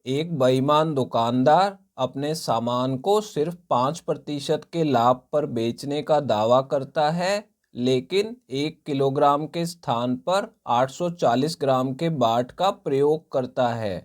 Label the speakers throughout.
Speaker 1: एक बेईमान दुकानदार अपने सामान को सिर्फ 5% के लाभ पर बेचने का दावा करता है, लेकिन 1 किलोग्राम के स्थान पर 840 ग्राम के बाट का प्रयोग करता है।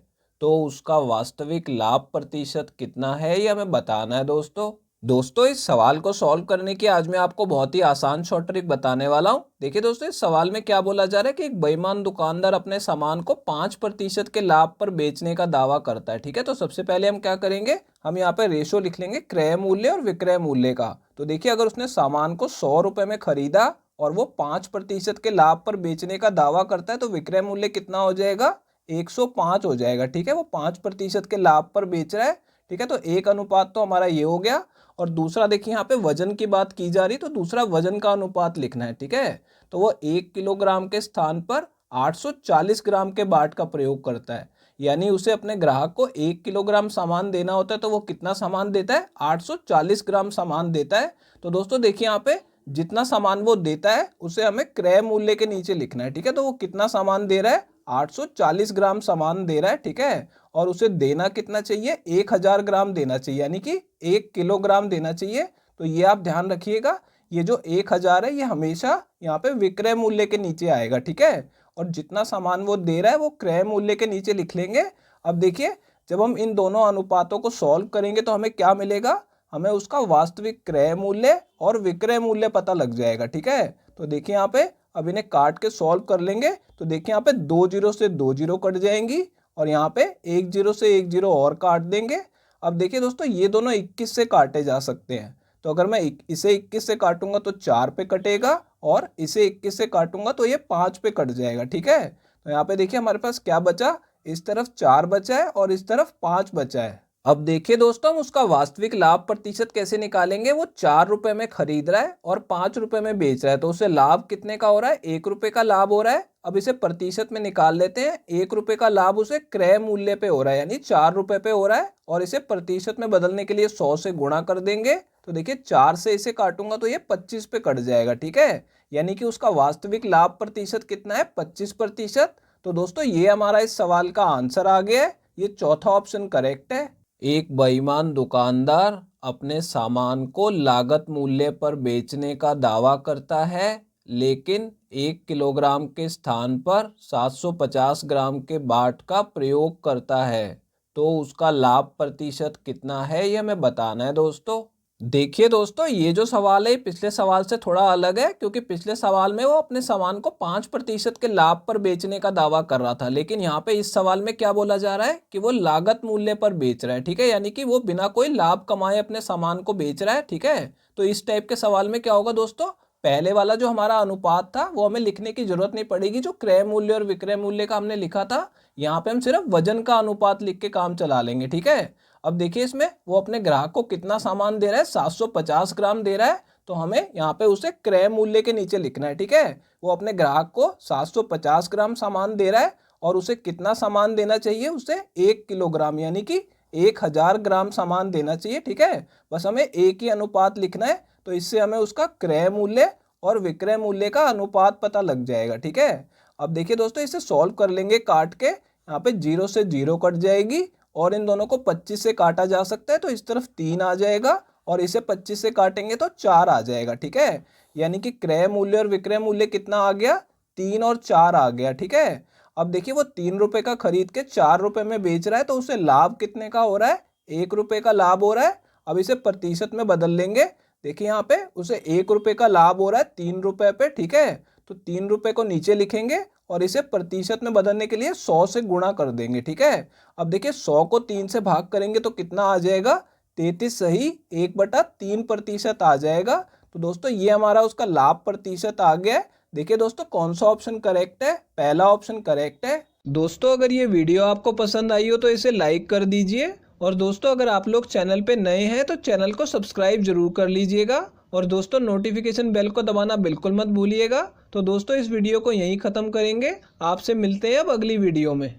Speaker 1: तो उसका वास्तविक लाभ प्रतिशत कितना है, यह हमें बताना है दोस्तों इस सवाल को सॉल्व करने की आज मैं आपको बहुत ही आसान शॉर्ट ट्रिक बताने वाला हूं। देखिए दोस्तों, इस सवाल में क्या बोला जा रहा है कि एक बेईमान दुकानदार अपने सामान को 5% के लाभ पर बेचने का दावा करता है। ठीक है, तो सबसे पहले हम क्या करेंगे, हम यहाँ पे रेशो लिख लेंगे क्रय मूल्य और विक्रय मूल्य का। तो देखिए, अगर उसने सामान को 100 रुपए में खरीदा और वो 5% के लाभ पर बेचने का दावा करता है, तो विक्रय मूल्य कितना हो जाएगा, 105 हो जाएगा। ठीक है, वो 5% के लाभ पर बेच रहा है। ठीक है, तो एक अनुपात तो हमारा ये हो गया। और दूसरा देखिए, यहाँ पे वजन की बात की जा रही, तो दूसरा वजन का अनुपात लिखना है। ठीक है, तो वो 1 किलोग्राम के स्थान पर 840 ग्राम के बाट का प्रयोग करता है। यानी उसे अपने ग्राहक को 1 किलोग्राम सामान देना होता है, तो वो कितना सामान देता है, 840 ग्राम सामान देता है। तो दोस्तों देखिए, यहाँ पे जितना सामान वो देता है उसे हमें क्रय मूल्य के नीचे लिखना है। ठीक है, तो वो कितना सामान दे रहा है, 840 ग्राम सामान दे रहा है। ठीक है, और उसे देना कितना चाहिए, 1000 ग्राम देना चाहिए, यानी कि 1 किलोग्राम देना चाहिए। तो ये आप ध्यान रखिएगा, ये जो 1000 है ये हमेशा यहाँ पे विक्रय मूल्य के नीचे आएगा। ठीक है, और जितना सामान वो दे रहा है वो क्रय मूल्य के नीचे लिख लेंगे। अब देखिए, जब हम इन दोनों अनुपातों को सॉल्व करेंगे तो हमें क्या मिलेगा, हमें उसका वास्तविक क्रय मूल्य और विक्रय मूल्य पता लग जाएगा। ठीक है, तो देखिए यहाँ पे अब इन्हें काट के सॉल्व कर लेंगे। तो देखिए यहाँ पे 2 जीरो से 2 जीरो कट जाएंगी और यहाँ पे 1 जीरो से 1 जीरो और काट देंगे। अब देखिए दोस्तों, ये दोनों 21 से काटे जा सकते हैं। तो अगर मैं इसे 21 से काटूंगा तो 4 पे कटेगा, और इसे 21 से काटूंगा तो ये 5 पे कट जाएगा। ठीक है, तो यहाँ पे देखिए हमारे पास क्या बचा, इस तरफ 4 बचा है और इस तरफ 5 बचा है। अब देखिए दोस्तों, हम उसका वास्तविक लाभ प्रतिशत कैसे निकालेंगे। वो 4 रुपए में खरीद रहा है और 5 रुपए में बेच रहा है, तो उसे लाभ कितने का हो रहा है, 1 रुपए का लाभ हो रहा है। अब इसे प्रतिशत में निकाल लेते हैं। 1 रुपए का लाभ उसे क्रय मूल्य पे हो रहा है, यानी 4 रुपए पे हो रहा है, और इसे प्रतिशत में बदलने के लिए 100 से गुणा कर देंगे। तो देखिए, 4 से इसे काटूंगा तो ये 25 पे कट जाएगा। ठीक है, यानी कि उसका वास्तविक लाभ प्रतिशत कितना है, 25%। तो दोस्तों, ये हमारा इस सवाल का आंसर आ गया है। ये चौथा ऑप्शन करेक्ट है। एक बेईमान दुकानदार अपने सामान को लागत मूल्य पर बेचने का दावा करता है, लेकिन 1 किलोग्राम के स्थान पर 750 ग्राम के बाट का प्रयोग करता है। तो उसका लाभ प्रतिशत कितना है, यह हमें बताना है दोस्तों। देखिए दोस्तों, ये जो सवाल है पिछले सवाल से थोड़ा अलग है, क्योंकि पिछले सवाल में वो अपने सामान को 5% के लाभ पर बेचने का दावा कर रहा था, लेकिन यहाँ पे इस सवाल में क्या बोला जा रहा है कि वो लागत मूल्य पर बेच रहा है। ठीक है, यानी कि वो बिना कोई लाभ कमाए अपने सामान को बेच रहा है। ठीक है, तो इस टाइप के सवाल में क्या होगा दोस्तों, पहले वाला जो हमारा अनुपात था वो हमें लिखने की जरूरत नहीं पड़ेगी, जो क्रय मूल्य और विक्रय मूल्य का हमने लिखा था। यहाँ पे हम सिर्फ वजन का अनुपात लिख के काम चला लेंगे। ठीक है, अब देखिए, इसमें वो अपने ग्राहक को कितना सामान दे रहा है, 750 ग्राम दे रहा है, तो हमें यहाँ पे उसे क्रय मूल्य के नीचे लिखना है। ठीक है, वो अपने ग्राहक को 750 ग्राम सामान दे रहा है और उसे कितना सामान देना चाहिए, उसे 1 किलोग्राम यानी कि 1000 ग्राम सामान देना चाहिए। ठीक है, बस हमें एक ही अनुपात लिखना है, तो इससे हमें उसका क्रय मूल्य और विक्रय मूल्य का अनुपात पता लग जाएगा। ठीक है, अब देखिए दोस्तों, इसे सॉल्व कर लेंगे काट के। यहाँ पे 0 से 0 कट जाएगी और इन दोनों को 25 से काटा जा सकता है, तो इस तरफ 3 आ जाएगा और इसे 25 से काटेंगे तो 4 आ जाएगा। ठीक है, यानी कि क्रय मूल्य और विक्रय मूल्य कितना आ गया, 3 और 4 आ गया। ठीक है, अब देखिए, वो 3 रुपए का खरीद के 4 रुपए में बेच रहा है, तो उसे लाभ कितने का हो रहा है, 1 रुपए का लाभ हो रहा है। अब इसे प्रतिशत में बदल लेंगे। देखिए, यहाँ पे उसे 1 रुपए का लाभ हो रहा है 3 रुपए पे। ठीक है, तो 3 रुपए को नीचे लिखेंगे और इसे प्रतिशत में बदलने के लिए 100 से गुणा कर देंगे। ठीक है, अब देखिए, 100 को 3 से भाग करेंगे तो कितना आ जाएगा, 33 सही 1/3% आ जाएगा। तो दोस्तों, ये हमारा उसका लाभ प्रतिशत आ गया है। देखिए दोस्तों, कौन सा ऑप्शन करेक्ट है, पहला ऑप्शन करेक्ट है। दोस्तों, अगर ये वीडियो आपको पसंद आई हो तो इसे लाइक कर दीजिए, और दोस्तों अगर आप लोग चैनल पे नए हैं तो चैनल को सब्सक्राइब जरूर कर लीजिएगा, और दोस्तों नोटिफिकेशन बेल को दबाना बिल्कुल मत भूलिएगा। तो दोस्तों, इस वीडियो को यहीं ख़त्म करेंगे, आपसे मिलते हैं अब अगली वीडियो में।